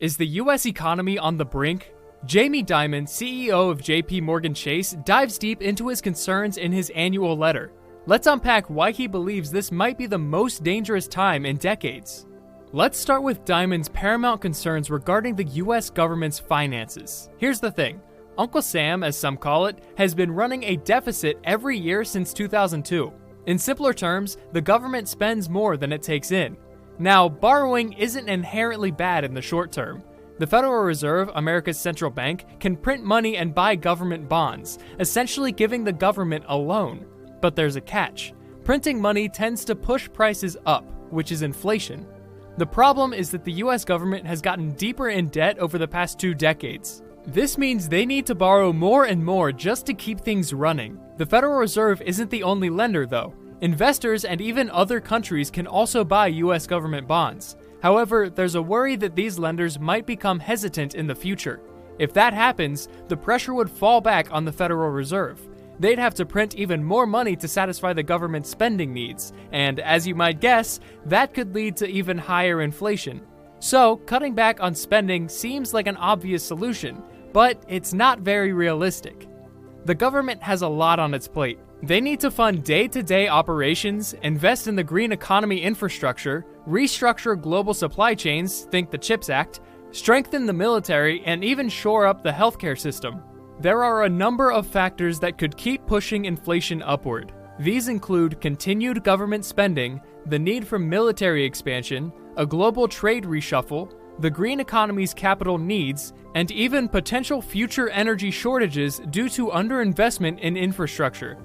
Is the US economy on the brink? Jamie Dimon, CEO of JP Morgan Chase, dives deep into his concerns in his annual letter. Let's unpack why he believes this might be the most dangerous time in decades. Let's start with Dimon's paramount concerns regarding the US government's finances. Here's the thing. Uncle Sam, as some call it, has been running a deficit every year since 2002. In simpler terms, the government spends more than it takes in. Now, borrowing isn't inherently bad in the short term. The Federal Reserve, America's central bank, can print money and buy government bonds, essentially giving the government a loan. But there's a catch. Printing money tends to push prices up, which is inflation. The problem is that the US government has gotten deeper in debt over the past 2 decades. This means they need to borrow more and more just to keep things running. The Federal Reserve isn't the only lender, though. Investors and even other countries can also buy US government bonds. However, there's a worry that these lenders might become hesitant in the future. If that happens, the pressure would fall back on the Federal Reserve. They'd have to print even more money to satisfy the government's spending needs, and as you might guess, that could lead to even higher inflation. So, cutting back on spending seems like an obvious solution, but it's not very realistic. The government has a lot on its plate. They need to fund day-to-day operations, invest in the green economy infrastructure, restructure global supply chains, think the CHIPS Act, strengthen the military, and even shore up the healthcare system. There are a number of factors that could keep pushing inflation upward. These include continued government spending, the need for military expansion, a global trade reshuffle, the green economy's capital needs, and even potential future energy shortages due to underinvestment in infrastructure.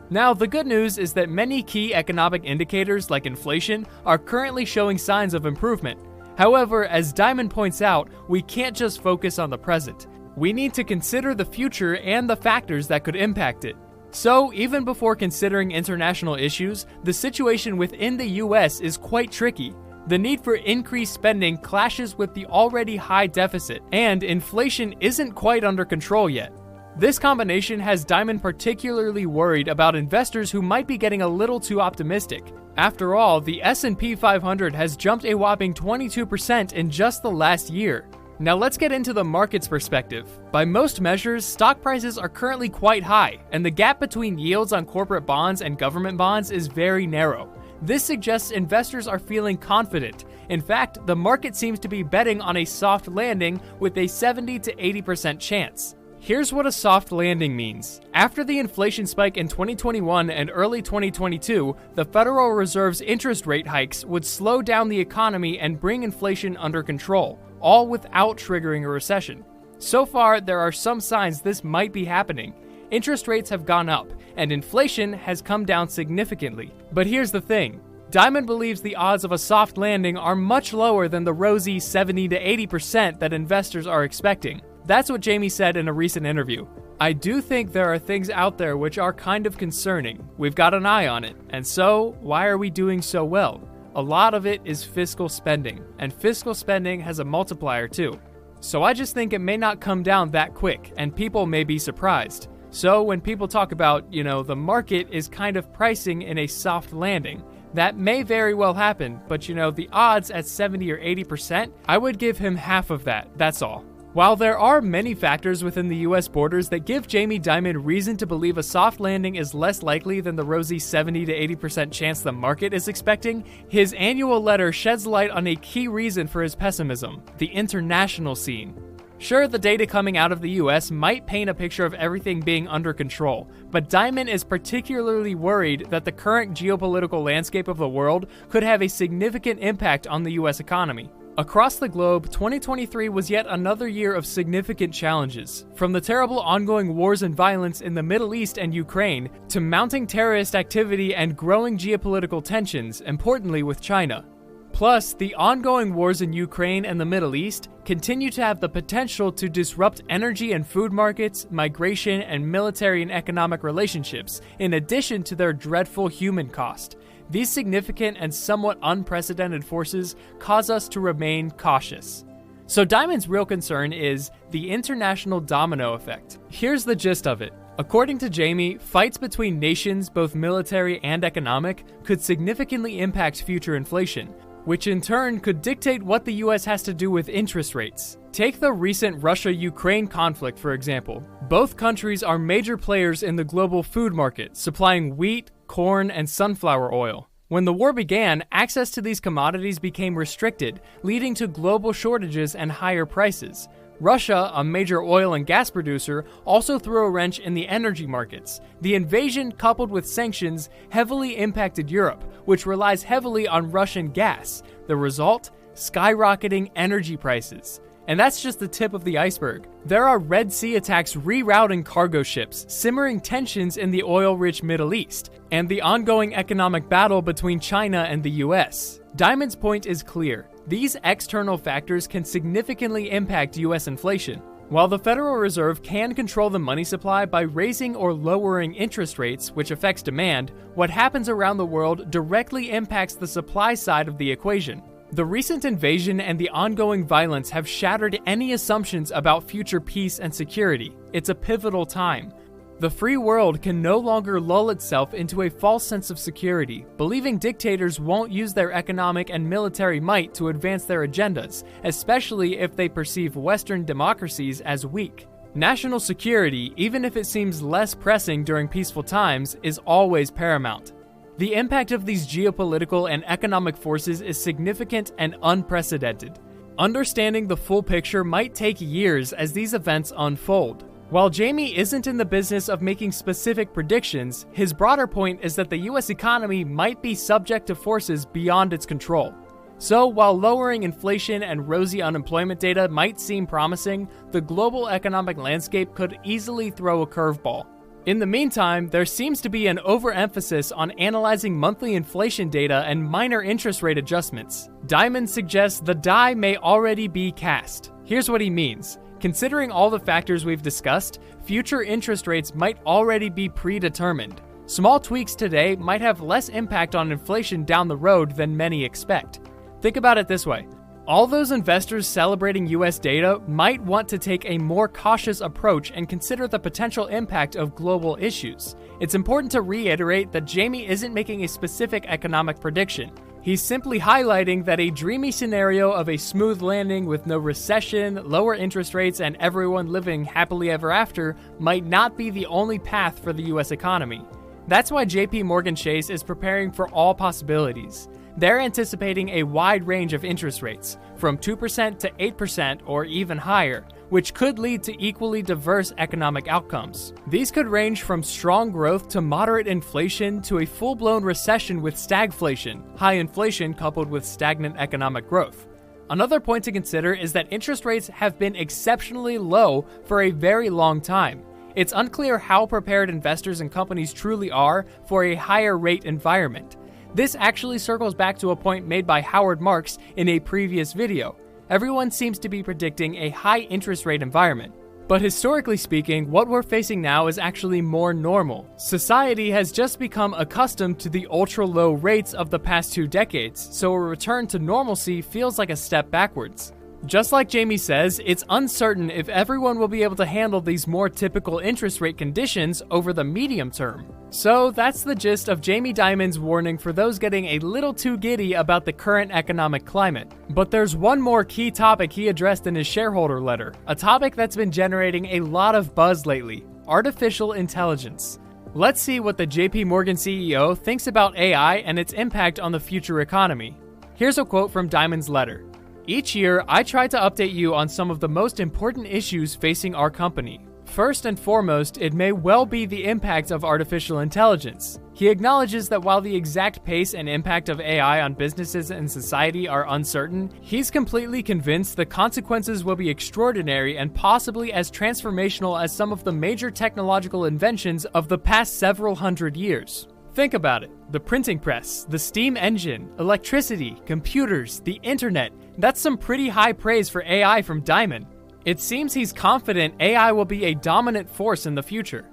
Now, the good news is that many key economic indicators like inflation are currently showing signs of improvement. However, as Dimon points out, we can't just focus on the present. We need to consider the future and the factors that could impact it. So, even before considering international issues, the situation within the US is quite tricky. The need for increased spending clashes with the already high deficit, and inflation isn't quite under control yet. This combination has Dimon particularly worried about investors who might be getting a little too optimistic. After all, the S&P 500 has jumped a whopping 22% in just the last year. Now let's get into the market's perspective. By most measures, stock prices are currently quite high, and the gap between yields on corporate bonds and government bonds is very narrow. This suggests investors are feeling confident. In fact, the market seems to be betting on a soft landing with a 70 to 80% chance. Here's what a soft landing means. After the inflation spike in 2021 and early 2022, the Federal Reserve's interest rate hikes would slow down the economy and bring inflation under control, all without triggering a recession. So far, there are some signs this might be happening. Interest rates have gone up, and inflation has come down significantly. But here's the thing. Dimon believes the odds of a soft landing are much lower than the rosy 70 to 80% that investors are expecting. That's what Jamie said in a recent interview. I do think there are things out there which are kind of concerning. We've got an eye on it. And so, why are we doing so well? A lot of it is fiscal spending, and fiscal spending has a multiplier too. So I just think it may not come down that quick, and people may be surprised. So when people talk about, the market is kind of pricing in a soft landing, that may very well happen, but the odds at 70 or 80%, I would give him half of that, that's all. While there are many factors within the US borders that give Jamie Dimon reason to believe a soft landing is less likely than the rosy 70 to 80% chance the market is expecting, his annual letter sheds light on a key reason for his pessimism: the international scene. Sure, the data coming out of the US might paint a picture of everything being under control, but Dimon is particularly worried that the current geopolitical landscape of the world could have a significant impact on the US economy. Across the globe, 2023 was yet another year of significant challenges, from the terrible ongoing wars and violence in the Middle East and Ukraine, to mounting terrorist activity and growing geopolitical tensions, importantly with China. Plus, the ongoing wars in Ukraine and the Middle East continue to have the potential to disrupt energy and food markets, migration, and military and economic relationships, in addition to their dreadful human cost. These significant and somewhat unprecedented forces cause us to remain cautious. So Dimon's real concern is the international domino effect. Here's the gist of it. According to Jamie, fights between nations, both military and economic, could significantly impact future inflation. which in turn could dictate what the US has to do with interest rates. Take the recent Russia-Ukraine conflict, for example. Both countries are major players in the global food market, supplying wheat, corn, and sunflower oil. When the war began, access to these commodities became restricted, leading to global shortages and higher prices. Russia, a major oil and gas producer, also threw a wrench in the energy markets. The invasion, coupled with sanctions, heavily impacted Europe, which relies heavily on Russian gas. The result? Skyrocketing energy prices. And that's just the tip of the iceberg. There are Red Sea attacks rerouting cargo ships, simmering tensions in the oil-rich Middle East, and the ongoing economic battle between China and the US. Dimon's point is clear. These external factors can significantly impact US inflation. While the Federal Reserve can control the money supply by raising or lowering interest rates, which affects demand, what happens around the world directly impacts the supply side of the equation. The recent invasion and the ongoing violence have shattered any assumptions about future peace and security. It's a pivotal time. The free world can no longer lull itself into a false sense of security, believing dictators won't use their economic and military might to advance their agendas, especially if they perceive Western democracies as weak. National security, even if it seems less pressing during peaceful times, is always paramount. The impact of these geopolitical and economic forces is significant and unprecedented. Understanding the full picture might take years as these events unfold. While Jamie isn't in the business of making specific predictions, his broader point is that the US economy might be subject to forces beyond its control. So, while lowering inflation and rosy unemployment data might seem promising, the global economic landscape could easily throw a curveball. In the meantime, there seems to be an overemphasis on analyzing monthly inflation data and minor interest rate adjustments. Dimon suggests the die may already be cast. Here's what he means. Considering all the factors we've discussed, future interest rates might already be predetermined. Small tweaks today might have less impact on inflation down the road than many expect. Think about it this way. All those investors celebrating US data might want to take a more cautious approach and consider the potential impact of global issues. It's important to reiterate that Jamie isn't making a specific economic prediction. He's simply highlighting that a dreamy scenario of a smooth landing with no recession, lower interest rates, and everyone living happily ever after might not be the only path for the US economy. That's why JP Morgan Chase is preparing for all possibilities. They're anticipating a wide range of interest rates, from 2% to 8% or even higher, which could lead to equally diverse economic outcomes. These could range from strong growth to moderate inflation to a full-blown recession with stagflation, high inflation coupled with stagnant economic growth. Another point to consider is that interest rates have been exceptionally low for a very long time. It's unclear how prepared investors and companies truly are for a higher rate environment. This actually circles back to a point made by Howard Marks in a previous video. Everyone seems to be predicting a high interest rate environment. But historically speaking, what we're facing now is actually more normal. Society has just become accustomed to the ultra-low rates of the past 2 decades, so a return to normalcy feels like a step backwards. Just like Jamie says, it's uncertain if everyone will be able to handle these more typical interest rate conditions over the medium term. So that's the gist of Jamie Dimon's warning for those getting a little too giddy about the current economic climate. But there's one more key topic he addressed in his shareholder letter, a topic that's been generating a lot of buzz lately: artificial intelligence. Let's see what the JP Morgan CEO thinks about AI and its impact on the future economy. Here's a quote from Dimon's letter. Each year, I try to update you on some of the most important issues facing our company. First and foremost, it may well be the impact of artificial intelligence. He acknowledges that while the exact pace and impact of AI on businesses and society are uncertain, he's completely convinced the consequences will be extraordinary and possibly as transformational as some of the major technological inventions of the past several hundred years. Think about it. The printing press, the steam engine, electricity, computers, the internet. That's some pretty high praise for AI from Dimon. It seems he's confident AI will be a dominant force in the future.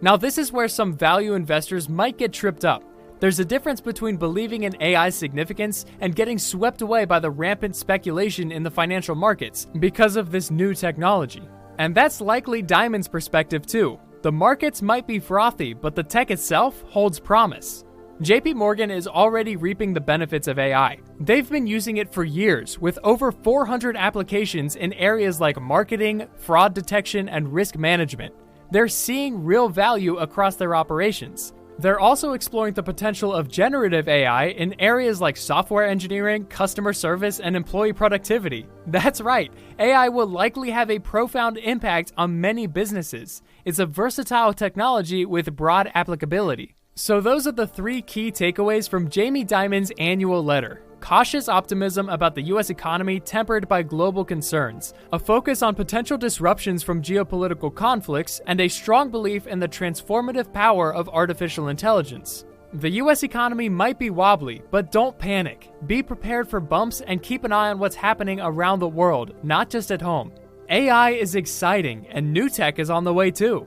Now, this is where some value investors might get tripped up. There's a difference between believing in AI's significance and getting swept away by the rampant speculation in the financial markets because of this new technology. And that's likely Dimon's perspective too. The markets might be frothy, but the tech itself holds promise. JP Morgan is already reaping the benefits of AI. They've been using it for years, with over 400 applications in areas like marketing, fraud detection, and risk management. They're seeing real value across their operations. They're also exploring the potential of generative AI in areas like software engineering, customer service, and employee productivity. That's right, AI will likely have a profound impact on many businesses. It's a versatile technology with broad applicability. So those are the 3 key takeaways from Jamie Dimon's annual letter. Cautious optimism about the US economy tempered by global concerns, a focus on potential disruptions from geopolitical conflicts, and a strong belief in the transformative power of artificial intelligence. The US economy might be wobbly, but don't panic. Be prepared for bumps and keep an eye on what's happening around the world, not just at home. AI is exciting, and new tech is on the way too.